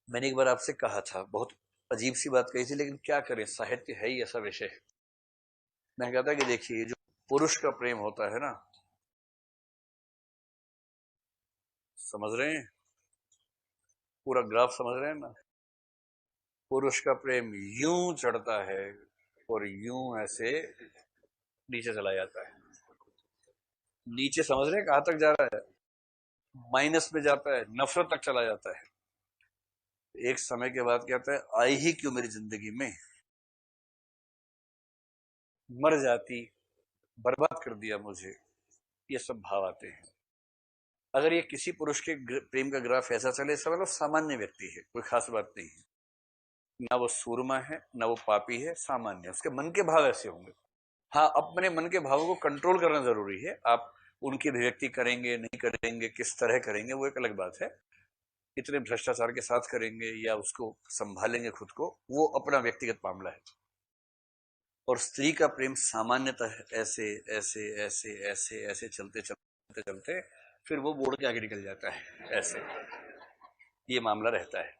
मैंने एक बार आपसे कहा था, बहुत अजीब सी बात कही थी, लेकिन क्या करें, साहित्य है ही ऐसा विषय। मैं कहता कि देखिए, जो पुरुष का प्रेम होता है ना, समझ रहे हैं, पूरा ग्राफ समझ रहे हैं ना। पुरुष का प्रेम यूं चढ़ता है और यूं ऐसे नीचे चला जाता है। नीचे समझ रहे हैं कहां तक जा रहा है? माइनस में जाता है, नफरत तक चला जाता है। एक समय के बाद कहता है, आई ही क्यों मेरी जिंदगी में, मर जाती, बर्बाद कर दिया मुझे। ये सब भाव आते हैं। अगर ये किसी पुरुष के प्रेम का ग्राफ ऐसा चले, इसका मतलब सामान्य व्यक्ति है, कोई खास बात नहीं है। ना वो सूरमा है, ना वो पापी है, सामान्य, उसके मन के भाव ऐसे होंगे। हाँ, अपने मन के भावों को कंट्रोल करना जरूरी है। आप उनकी अभिव्यक्ति करेंगे नहीं करेंगे, किस तरह करेंगे, वो एक अलग बात है। इतने भ्रष्टाचार के साथ करेंगे या उसको संभालेंगे खुद को, वो अपना व्यक्तिगत मामला है। और स्त्री का प्रेम सामान्यतः ऐसे ऐसे ऐसे ऐसे ऐसे चलते चलते चलते फिर वो बोर्ड के आगे निकल जाता है, ऐसे ये मामला रहता है।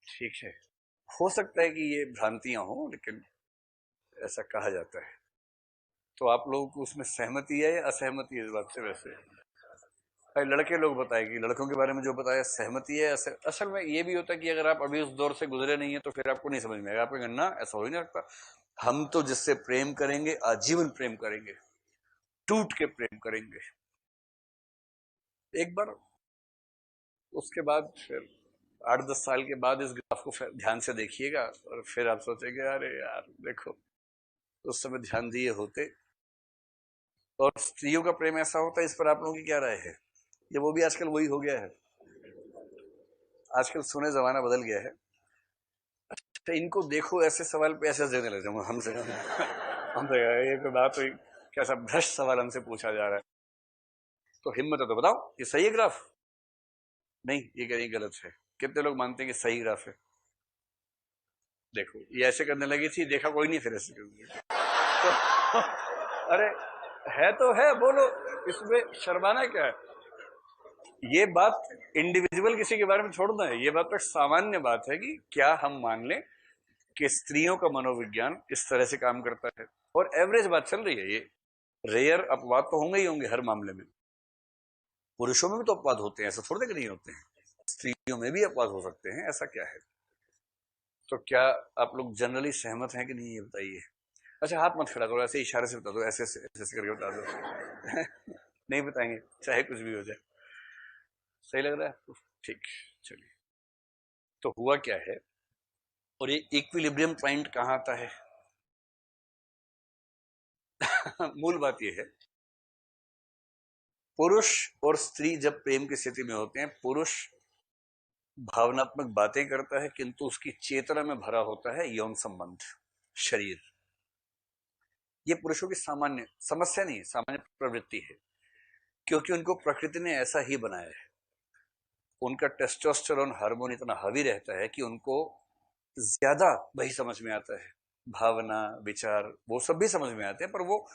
ठीक है, हो सकता है कि ये भ्रांतियां हो, लेकिन ऐसा कहा जाता है। तो आप लोगों को उसमें सहमति है या असहमति है इस बात से? वैसे भाई लड़के लोग बताएंगे, लड़कों के बारे में जो बताया, सहमति है असल में ये भी होता है कि अगर आप अभी उस दौर से गुजरे नहीं है तो फिर आपको नहीं समझ में आएगा। आपको कहना ऐसा हो ही नहीं सकता, हम तो जिससे प्रेम करेंगे आजीवन प्रेम करेंगे, टूट के प्रेम करेंगे। एक बार उसके बाद फिर 8-10 साल के बाद इस ग्राफ को ध्यान से देखिएगा और फिर आप सोचेंगे, अरे यार देखो, उस समय ध्यान दिए होते। और स्त्रियों का प्रेम ऐसा होता है, इस पर आप लोगों की क्या राय है? ये वो भी आजकल वही हो गया है, आजकल सुने जमाना बदल गया है। तो इनको देखो ऐसे सवाल पे ऐसे देने लग जाऊंगा हमसे हमसे ये कोई बात हुई? कैसा भ्रष्ट सवाल हमसे पूछा जा रहा है। तो हिम्मत है तो बताओ, ये सही है ग्राफ? नहीं, ये कहीं गलत है। कितने लोग मानते हैं कि सही ग्राफ है? देखो, ये ऐसे करने लगी थी, देखा कोई नहीं, फिर ऐसे तो, अरे है तो है, बोलो, इसमें शर्माना क्या है? ये बात इंडिविजुअल किसी के बारे में छोड़ना है, ये बात तो सामान्य बात है कि क्या हम मान लें कि स्त्रियों का मनोविज्ञान इस तरह से काम करता है। और एवरेज बात चल रही है ये, रेयर अपवाद तो होंगे ही होंगे हर मामले में। पुरुषों में भी तो अपवाद होते हैं, ऐसा थोड़े कि नहीं होते हैं। स्त्रियों में भी अपवाद हो सकते हैं, ऐसा क्या है? तो क्या आप लोग जनरली सहमत हैं कि नहीं, ये बताइए। अच्छा, हाथ मत खड़ा करो, ऐसे इशारे से बता दो, ऐसे ऐसे ऐसे करके बता दो नहीं बताएंगे, चाहे कुछ भी हो जाए। सही लग रहा है? ठीक, चलिए। तो हुआ क्या है, और ये इक्विलिब्रियम पॉइंट कहां आता है? मूल बात यह है, पुरुष और स्त्री जब प्रेम की स्थिति में होते हैं, पुरुष भावनात्मक बातें करता है, किंतु उसकी चेतना में भरा होता है यौन संबंध, शरीर। ये पुरुषों की सामान्य समस्या नहीं है, सामान्य प्रवृत्ति है, क्योंकि उनको प्रकृति ने ऐसा ही बनाया है। उनका टेस्टोस्टेरोन हार्मोन इतना हावी रहता है कि उनको ज्यादा वही समझ में आता है, भावना विचार वो सब भी समझ में आते हैं, पर वो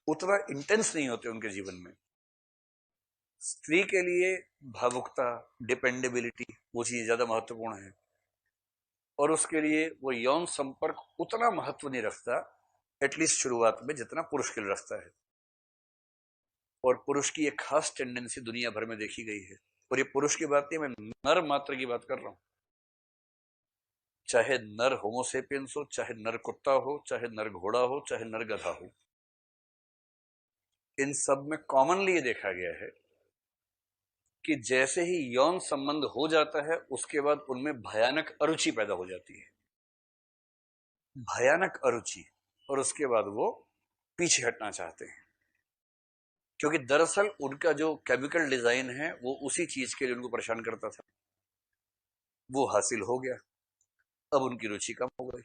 उतना इंटेंस नहीं होते उनके जीवन में। स्त्री के लिए भावुकता, डिपेंडेबिलिटी, वो चीज ज्यादा महत्वपूर्ण है। और उसके लिए वो यौन संपर्क उतना महत्व नहीं रखता, एटलीस्ट शुरुआत में, जितना पुरुष के लिए रखता है। और पुरुष की एक खास टेंडेंसी दुनिया भर में देखी गई है, और ये पुरुष की बात नहीं, मैं नर मात्र की बात कर रहा हूं। चाहे नर होमोसेपियंस हो, चाहे नर कुत्ता हो, चाहे नर घोड़ा हो, चाहे नर गधा हो, इन सब में कॉमनली ये देखा गया है कि जैसे ही यौन संबंध हो जाता है, उसके बाद उनमें भयानक अरुचि पैदा हो जाती है, भयानक अरुचि। और उसके बाद वो पीछे हटना चाहते हैं, क्योंकि दरअसल उनका जो केमिकल डिजाइन है वो उसी चीज के लिए उनको परेशान करता था, वो हासिल हो गया, अब उनकी रुचि कम हो गई।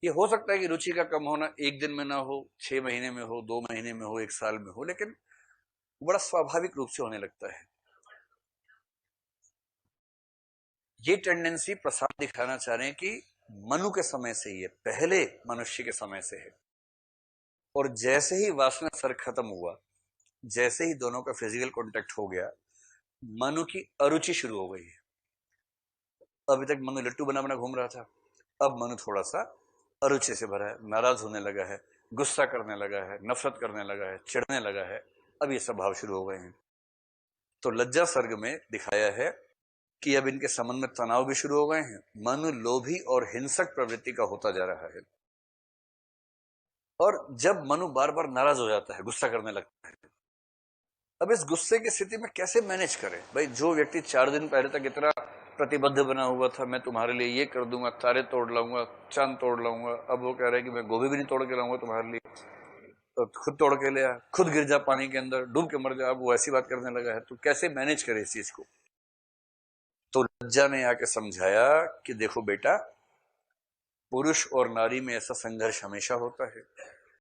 ये हो सकता है कि रुचि का कम होना एक दिन में ना हो, 6 महीने में हो, 2 महीने में हो, एक साल में हो, लेकिन बड़ा स्वाभाविक रूप से होने लगता है। ये टेंडेंसी प्रसाद दिखाना चाह रहे हैं कि मनु के समय से ही है, पहले मनुष्य के समय से है। और जैसे ही वासना सर खत्म हुआ, जैसे ही दोनों का फिजिकल कांटेक्ट हो गया, मनु की अरुचि शुरू हो गई है। अभी तक मनु लट्टू बना बना घूम रहा था, अब मनु थोड़ा सा अरुचि से भरा है, नाराज होने लगा है, गुस्सा करने लगा है, नफरत करने लगा है, चिढ़ने लगा है। अब ये सब भाव शुरू हो गए हैं। तो लज्जा सर्ग में दिखाया है कि अब इनके संबंध में तनाव भी शुरू हो गए हैं। मनु लोभी और हिंसक प्रवृत्ति का होता जा रहा है। और जब मनु बार बार नाराज हो जाता है, गुस्सा करने लगता है, अब इस गुस्से की स्थिति में कैसे मैनेज करें? भाई, जो व्यक्ति 4 दिन पहले तक इतना प्रतिबद्ध बना हुआ था, मैं तुम्हारे लिए ये कर दूंगा, तारे तोड़ लाऊंगा, चांद तोड़ लाऊंगा, अब वो कह रहा है कि मैं गोभी भी नहीं तोड़ के लाऊंगा तुम्हारे लिए, तो खुद तोड़ के ले आ, खुद गिर जा पानी के अंदर, डूब के मर जा। अब वो ऐसी बात करने लगा है, तो कैसे मैनेज करे इस चीज को? तो लज्जा ने आके समझाया कि देखो बेटा, पुरुष और नारी में ऐसा संघर्ष हमेशा होता है।